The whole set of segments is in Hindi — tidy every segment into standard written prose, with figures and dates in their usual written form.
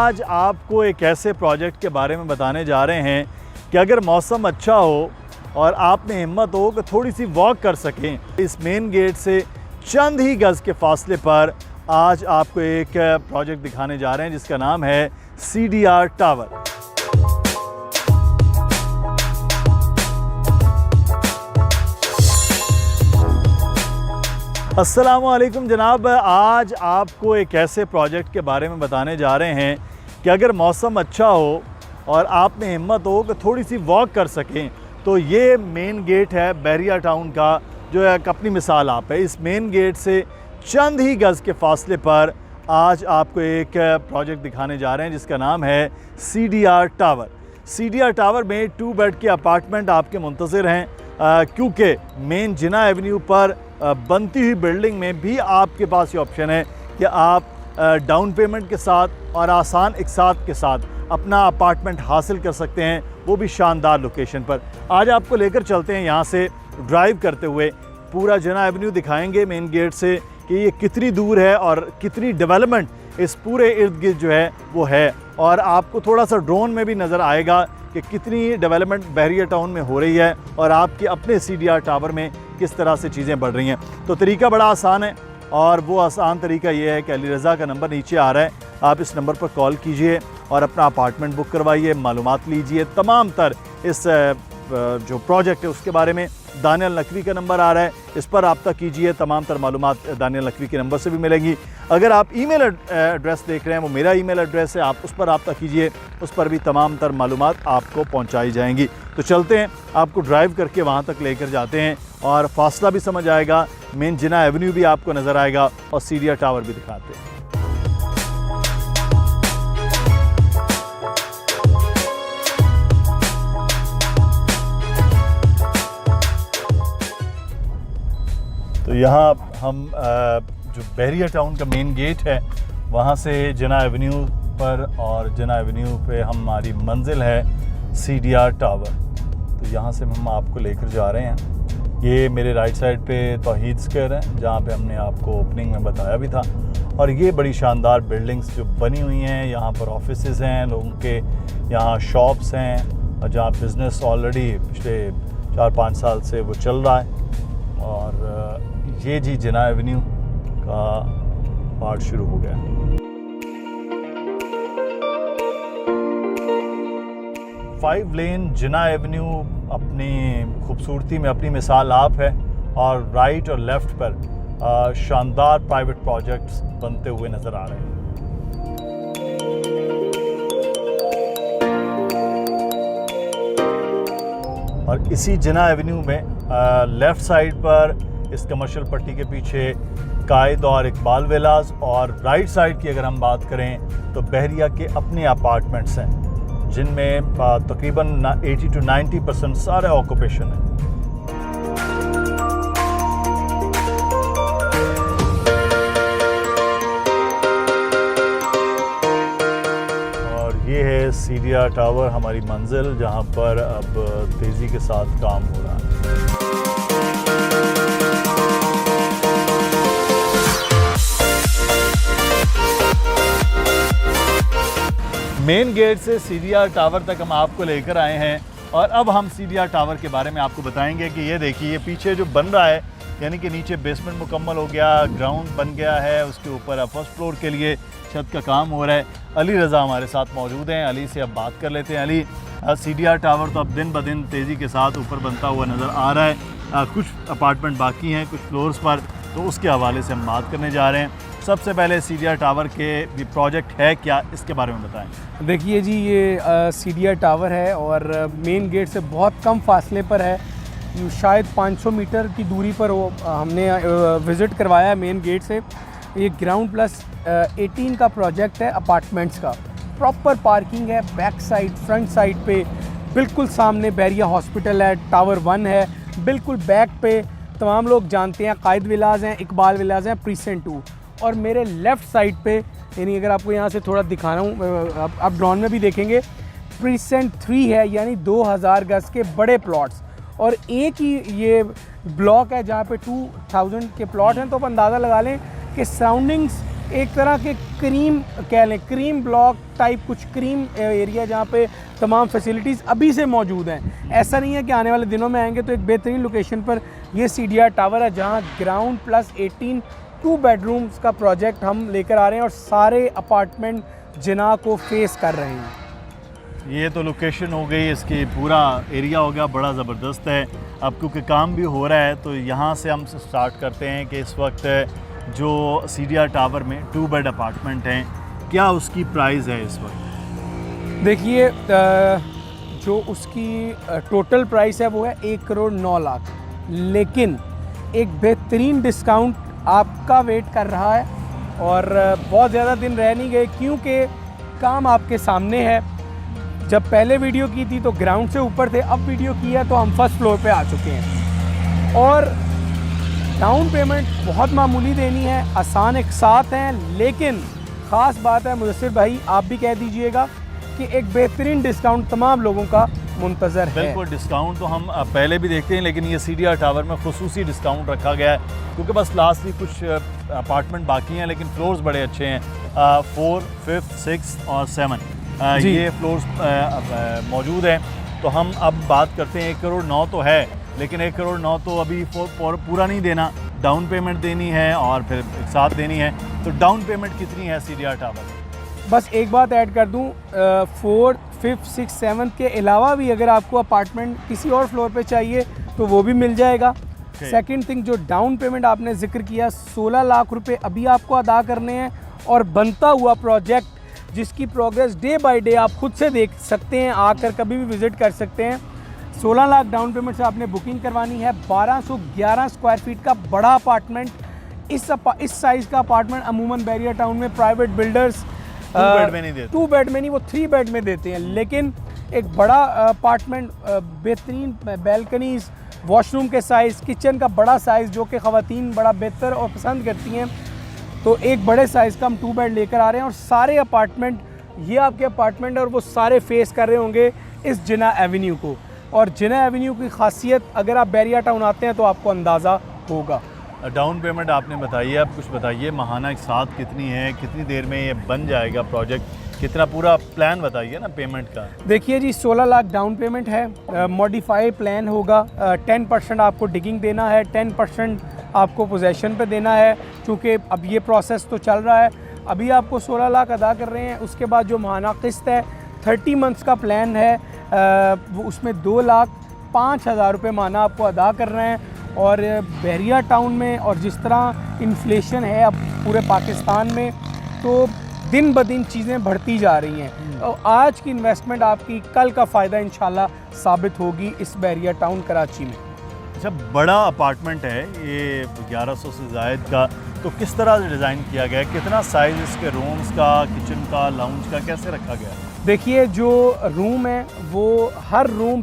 आज आपको एक ऐसे प्रोजेक्ट के बारे में बताने जा रहे हैं कि अगर मौसम अच्छा हो और आप में हिम्मत हो कि थोड़ी सी वॉक कर सकें, इस मेन गेट से चंद ही गज़ के फासले पर आज आपको एक प्रोजेक्ट दिखाने जा रहे हैं जिसका नाम है CDR टावर। अस्सलामुअलैकुम जनाब, आज आपको एक ऐसे प्रोजेक्ट के बारे में बताने जा रहे हैं कि अगर मौसम अच्छा हो और आप में हिम्मत हो कि थोड़ी सी वॉक कर सकें, तो ये मेन गेट है बहरिया टाउन का, जो एक अपनी मिसाल आप है। इस मेन गेट से चंद ही गज़ के फासले पर आज आपको एक प्रोजेक्ट दिखाने जा रहे हैं जिसका नाम है CDR टावर। CDR टावर में 2 बेड के अपार्टमेंट आपके मुंतज़िर हैं, क्योंकि मेन जिना एवेन्यू पर बनती हुई बिल्डिंग में भी आपके पास ये ऑप्शन है कि आप डाउन पेमेंट के साथ और आसान इक़सात के साथ अपना अपार्टमेंट हासिल कर सकते हैं, वो भी शानदार लोकेशन पर। आज आपको लेकर चलते हैं, यहाँ से ड्राइव करते हुए पूरा जिना एवेन्यू दिखाएंगे मेन गेट से कि ये कितनी दूर है और कितनी डेवलपमेंट इस पूरे इर्द गिर्द जो है वो है। और आपको थोड़ा सा ड्रोन में भी नज़र आएगा कि कितनी डेवलपमेंट बहरिया टाउन में हो रही है और आपके अपने CDR टावर में किस तरह से चीज़ें बढ़ रही हैं। तो तरीका बड़ा आसान है, और वो आसान तरीका ये है कि अली रज़ा का नंबर नीचे आ रहा है, आप इस नंबर पर कॉल कीजिए और अपना अपार्टमेंट बुक करवाइए, मालूमात लीजिए तमाम तर इस जो प्रोजेक्ट है उसके बारे में। दानियल नकवी का नंबर आ रहा है, इस पर रब्ता कीजिए, तमाम तर मालूमात दानियल नकवी के नंबर से भी मिलेंगी। अगर आप ईमेल एड्रेस देख रहे हैं, वो मेरा ईमेल एड्रेस है, आप उस पर रब्ता कीजिए, उस पर भी तमाम तर मालूमात आपको पहुंचाई जाएंगी। तो चलते हैं, आपको ड्राइव करके वहां तक लेकर जाते हैं और फासला भी समझ आएगा, मेन जिना एवेन्यू भी आपको नज़र आएगा और CDR टावर भी दिखाते हैं। तो यहाँ हम जो बहरिया टाउन का मेन गेट है वहाँ से जिना एवेन्यू पर, और जिना एवेन्यू पे हमारी मंजिल है CDR टावर। तो यहाँ से हम आपको लेकर जा रहे हैं। ये मेरे राइट साइड पे तौहीद स्क्वायर है, जहाँ पे हमने आपको ओपनिंग में बताया भी था। और ये बड़ी शानदार बिल्डिंग्स जो बनी हुई हैं, यहाँ पर ऑफिसेज़ हैं लोगों के, यहाँ शॉप्स हैं, और जहाँ बिज़नेस ऑलरेडी पिछले 4-5 साल से वो चल रहा है। और ये जी जिना एवेन्यू का पार्ट शुरू हो गया। फाइव लेन जिना एवेन्यू अपनी खूबसूरती में अपनी मिसाल आप है, और राइट और लेफ़्ट पर शानदार प्राइवेट प्रोजेक्ट्स बनते हुए नज़र आ रहे हैं। और इसी जिना एवेन्यू में लेफ़्ट साइड पर इस कमर्शियल पट्टी के पीछे कायद और इकबाल विलास, और राइट साइड की अगर हम बात करें तो बहरिया के अपने अपार्टमेंट्स हैं, जिनमें तकरीबन 80 to 90% सारे ऑक्यूपेशन हैं। और ये है CDR टावर, हमारी मंजिल, जहां पर अब तेज़ी के साथ काम हो रहा है। मेन गेट से CDR टावर तक हम आपको लेकर आए हैं, और अब हम CDR टावर के बारे में आपको बताएंगे कि ये देखिए, ये पीछे जो बन रहा है, यानी कि नीचे बेसमेंट मुकम्मल हो गया, ग्राउंड बन गया है, उसके ऊपर फर्स्ट फ्लोर के लिए छत का काम हो रहा है। अली रज़ा हमारे साथ मौजूद हैं, अली से अब बात कर लेते हैं। अली, CDR टावर तो अब दिन ब दिन तेज़ी के साथ ऊपर बनता हुआ नज़र आ रहा है, कुछ अपार्टमेंट बाकी हैं कुछ फ्लोर्स पर, तो उसके हवाले से हम बात करने जा रहे हैं। सबसे पहले CDR टावर के भी प्रोजेक्ट है क्या, इसके बारे में बताएं। देखिए जी, ये CDR टावर है और मेन गेट से बहुत कम फासले पर है, शायद 500 मीटर की दूरी पर वो हमने विज़िट करवाया है मेन गेट से। ये ग्राउंड प्लस 18 का प्रोजेक्ट है अपार्टमेंट्स का। प्रॉपर पार्किंग है बैक साइड, फ्रंट साइड पे, बिल्कुल सामने बहरिया हॉस्पिटल है, टावर 1 है, बिल्कुल बैक पे तमाम लोग जानते हैं कायद विलास हैं, इकबाल विलास हैं, प्रीसेंट 2। और मेरे लेफ़्ट साइड पे, यानी अगर आपको यहाँ से थोड़ा दिखा रहा हूँ, आप ड्रोन में भी देखेंगे, प्रीसेंट 3 है, यानी 2000 गज़ के बड़े प्लॉट्स। और एक ही ये ब्लॉक है जहाँ पे 2000 के प्लॉट हैं, तो आप अंदाज़ा लगा लें कि सराउंडिंग्स एक तरह के क्रीम कह लें, क्रीम ब्लॉक टाइप, कुछ क्रीम एरिया जहाँ पे तमाम फैसिलिटीज़ अभी से मौजूद हैं। ऐसा नहीं है कि आने वाले दिनों में आएंगे तो एक बेहतरीन लोकेशन पर ये CDR टावर है, जहाँ ग्राउंड प्लस 18 2 बेडरूम्स का प्रोजेक्ट हम लेकर आ रहे हैं और सारे अपार्टमेंट जिना को फेस कर रहे हैं। ये तो लोकेशन हो गई, इसकी पूरा एरिया हो गया, बड़ा ज़बरदस्त है। अब क्योंकि काम भी हो रहा है तो यहाँ से हम स्टार्ट करते हैं कि इस वक्त जो CDR टावर में 2 बेड अपार्टमेंट हैं, क्या उसकी प्राइस है इस वक्त? देखिए जो उसकी टोटल प्राइस है वो है 1 करोड़ 9 लाख, लेकिन एक बेहतरीन डिस्काउंट आपका वेट कर रहा है और बहुत ज़्यादा दिन रह नहीं गए क्योंकि काम आपके सामने है। जब पहले वीडियो की थी तो ग्राउंड से ऊपर थे, अब वीडियो की है तो हम फर्स्ट फ्लोर पे आ चुके हैं और डाउन पेमेंट बहुत मामूली देनी है, आसान एक साथ हैं, लेकिन ख़ास बात है मुदस्सिर भाई आप भी कह दीजिएगा कि एक बेहतरीन डिस्काउंट तमाम लोगों का मुंतज़र है। बिल्कुल, डिस्काउंट तो हम पहले भी देखते हैं, लेकिन ये CDR टावर में खुसूसी डिस्काउंट रखा गया है क्योंकि बस लास्ट भी कुछ अपार्टमेंट बाकी हैं, लेकिन फ्लोर्स बड़े अच्छे हैं। 4, 5, 6 और 7 ये फ्लोर्स मौजूद हैं। तो हम अब बात करते हैं 1 करोड़ 9 तो है, लेकिन 1 करोड़ 9 तो अभी पूरा नहीं देना, डाउन पेमेंट देनी है और फिर एक साथ देनी है। तो डाउन पेमेंट कितनी है CDR टावर? बस एक बात ऐड कर दूं, 4, 5, 6, 7 के अलावा भी अगर आपको अपार्टमेंट किसी और फ्लोर पे चाहिए तो वो भी मिल जाएगा। सेकंड थिंग, जो डाउन पेमेंट आपने जिक्र किया 16 लाख रुपए अभी आपको अदा करने हैं और बनता हुआ प्रोजेक्ट जिसकी प्रोग्रेस डे बाय डे आप खुद से देख सकते हैं, आकर कभी भी विज़िट कर सकते हैं। 16 लाख डाउन पेमेंट से आपने बुकिंग करवानी है। 1211 स्क्वायर फीट का बड़ा अपार्टमेंट, इस साइज़ का अपार्टमेंट अमूमन बैरियर टाउन में प्राइवेट बिल्डर्स 2 बेड में नहीं देते, 2 बेड में नहीं, वो 3 बेड में देते हैं। लेकिन एक बड़ा अपार्टमेंट, बेहतरीन बैल्कनीज़, वॉशरूम के साइज़, किचन का बड़ा साइज़ जो कि ख़वातीन बड़ा बेहतर और पसंद करती हैं, तो एक बड़े साइज़ का हम 2 बेड लेकर आ रहे हैं और सारे अपार्टमेंट, ये आपके अपार्टमेंट है और वो सारे फेस कर रहे होंगे इस जिना एवेन्यू को। और जिना एवेन्यू की खासियत अगर आप बैरिया टाउन आते हैं तो आपको अंदाज़ा होगा। डाउन पेमेंट आपने बताइए, अब कुछ बताइए माहाना एक साथ कितनी है, कितनी देर में ये बन जाएगा प्रोजेक्ट, कितना पूरा प्लान बताइए ना पेमेंट का। देखिए जी, 16 लाख डाउन पेमेंट है, मॉडिफाई प्लान होगा, 10% आपको डिगिंग देना है, 10% आपको पोजेसन पे देना है, क्योंकि अब ये प्रोसेस तो चल रहा है। अभी आपको 16 लाख अदा कर रहे हैं, उसके बाद जो माहाना किस्त है 30 मंथ्स का प्लान है, वो उसमें 2,05,000 रुपये माहाना आपको अदा कर रहे हैं। और बैरिया टाउन में और जिस तरह इन्फ्लेशन है अब पूरे पाकिस्तान में, तो दिन ब दिन चीज़ें बढ़ती जा रही हैं और आज की इन्वेस्टमेंट आपकी कल का फ़ायदा इंशाल्लाह साबित होगी इस बैरिया टाउन कराची में। अच्छा, बड़ा अपार्टमेंट है ये 1100 से ज़ायद का, तो किस तरह से डिज़ाइन किया गया है, कितना साइज़ इसके रूम्स का, किचन का, लाउंज का कैसे रखा गया है? देखिए, जो रूम है वो हर रूम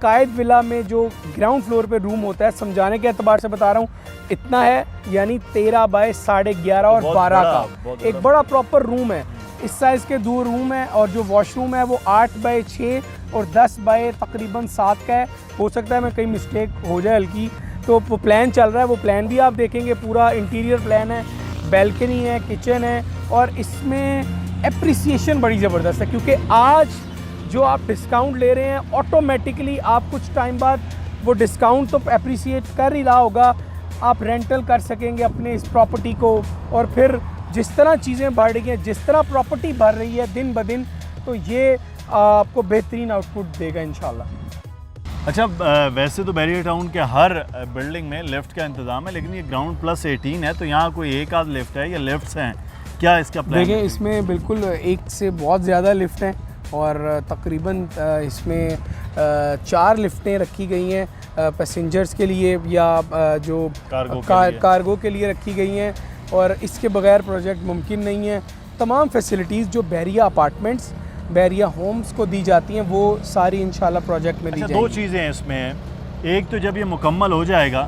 कायद विला में जो ग्राउंड फ्लोर पे रूम होता है, समझाने के एतबार से बता रहा हूँ, इतना है, यानी 13 बाय 11.5 और 12 का एक बड़ा प्रॉपर रूम है। इस साइज़ के 2 रूम हैं और जो वॉशरूम है वो 8 बाय 6 और 10 बाय तकरीबन 7 का है। हो सकता है मैं कहीं मिस्टेक हो जाए हल्की, तो वो प्लान चल रहा है, वो प्लान भी आप देखेंगे, पूरा इंटीरियर प्लान है, बैल्कनी है, किचन है और इसमें एप्रिसिएशन बड़ी ज़बरदस्त है क्योंकि आज जो आप डिस्काउंट ले रहे हैं ऑटोमेटिकली आप कुछ टाइम बाद वो डिस्काउंट तो अप्रिसिएट कर ही रहा होगा, आप रेंटल कर सकेंगे अपने इस प्रॉपर्टी को। और फिर जिस तरह चीज़ें बढ़ रही हैं, जिस तरह प्रॉपर्टी बढ़ रही है दिन ब दिन, तो ये आपको बेहतरीन आउटपुट देगा इंशाल्लाह। अच्छा, वैसे तो बैरियर टाउन के हर बिल्डिंग में लिफ्ट का इंतज़ाम है, लेकिन ये ग्राउंड प्लस 18 है, तो यहाँ कोई एक आध लिफ्ट है या लिफ्ट्स हैं, क्या इसका प्लान? देखिए, इसमें बिल्कुल एक से बहुत ज़्यादा लिफ्ट हैं और तकरीबन इसमें 4 लिफ्टें रखी गई हैं पैसेंजर्स के लिए या जो कार्गो के लिए रखी गई हैं और इसके बगैर प्रोजेक्ट मुमकिन नहीं है। तमाम फैसिलिटीज़ जो बैरिया अपार्टमेंट्स, बैरिया होम्स को दी जाती हैं वो सारी इंशाल्लाह प्रोजेक्ट में दी जाएंगी। 2 चीज़ें हैं इसमें, एक तो जब ये मुकम्मल हो जाएगा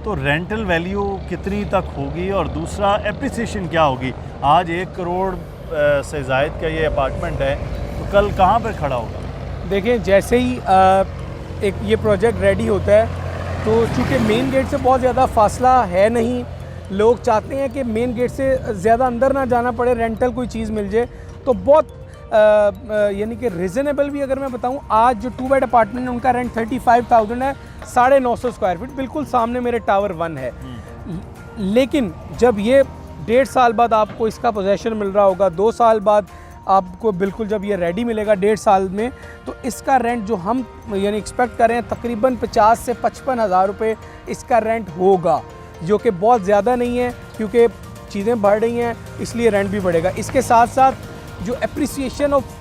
तो रेंटल वैल्यू कितनी तक होगी और दूसरा एप्रिसिएशन क्या होगी। आज 1 करोड़ से ज़ायद का ये अपार्टमेंट है, तो कल कहाँ पर खड़ा होगा? देखिए, जैसे ही एक ये प्रोजेक्ट रेडी होता है तो चूँकि मेन गेट से बहुत ज़्यादा फासला है नहीं, लोग चाहते हैं कि मेन गेट से ज़्यादा अंदर ना जाना पड़े, रेंटल कोई चीज़ मिल जाए, तो बहुत यानी कि रिजनेबल भी अगर मैं बताऊं, आज जो 2 बेड अपार्टमेंट है उनका रेंट 35,000 है, 950 स्क्वायर फीट, बिल्कुल सामने मेरे टावर 1 है। लेकिन जब ये 1.5 साल बाद आपको इसका पोजेसन मिल रहा होगा, 2 साल बाद आपको बिल्कुल जब ये रेडी मिलेगा 1.5 साल में, तो इसका रेंट जो हम यानी एक्सपेक्ट कर रहे हैं तकरीबन 50 से 55 हज़ार रुपये इसका रेंट होगा, जो कि बहुत ज़्यादा नहीं है क्योंकि चीज़ें बढ़ रही हैं इसलिए रेंट भी बढ़ेगा। इसके साथ साथ जो एप्रिसिएशन ऑफ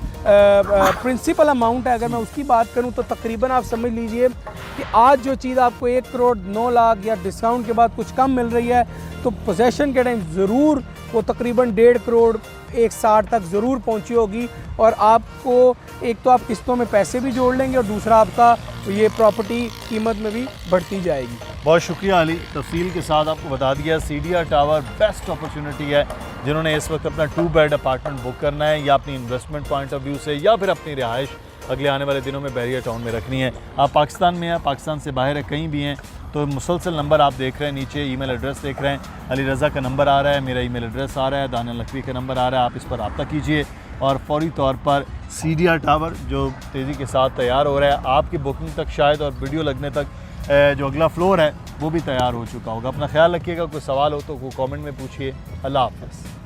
प्रिंसिपल अमाउंट है, अगर मैं उसकी बात करूं तो तकरीबन आप समझ लीजिए कि आज जो चीज़ आपको 1 करोड़ 9 लाख या डिस्काउंट के बाद कुछ कम मिल रही है, तो पोजेसन के टाइम ज़रूर वो तकरीबन 1.5 करोड़ 1.60 तक ज़रूर पहुंची होगी। और आपको एक तो आप किस्तों में पैसे भी जोड़ लेंगे और दूसरा आपका ये प्रॉपर्टी कीमत में भी बढ़ती जाएगी। बहुत शुक्रिया अली, तफसील के साथ आपको बता दिया। सीडीआर टावर बेस्ट अपॉर्चुनिटी है जिन्होंने इस वक्त अपना 2 बेड अपार्टमेंट बुक करना है, या अपनी इन्वेस्टमेंट पॉइंट ऑफ व्यू से, या फिर अपनी रिहाइश अगले आने वाले दिनों में बैरियर टाउन में रखनी है। आप पाकिस्तान में हैं, पाकिस्तान से बाहर है, कहीं भी हैं, तो मुसलसल नंबर आप देख रहे हैं, नीचे ईमेल एड्रेस देख रहे हैं, अली रज़ा का नंबर आ रहा है, मेरा ईमेल एड्रेस आ रहा है, दानियल नकवी का नंबर आ रहा है, आप इस पर रब्ता कीजिए और फौरी तौर पर सीडीआर टावर जो तेज़ी के साथ तैयार हो रहा है, आपकी बुकिंग तक शायद और वीडियो लगने तक जो अगला फ्लोर है वो भी तैयार हो चुका होगा। अपना ख्याल रखिएगा, कोई सवाल हो तो वो कमेंट में पूछिए। अल्लाह हाफ़िज़।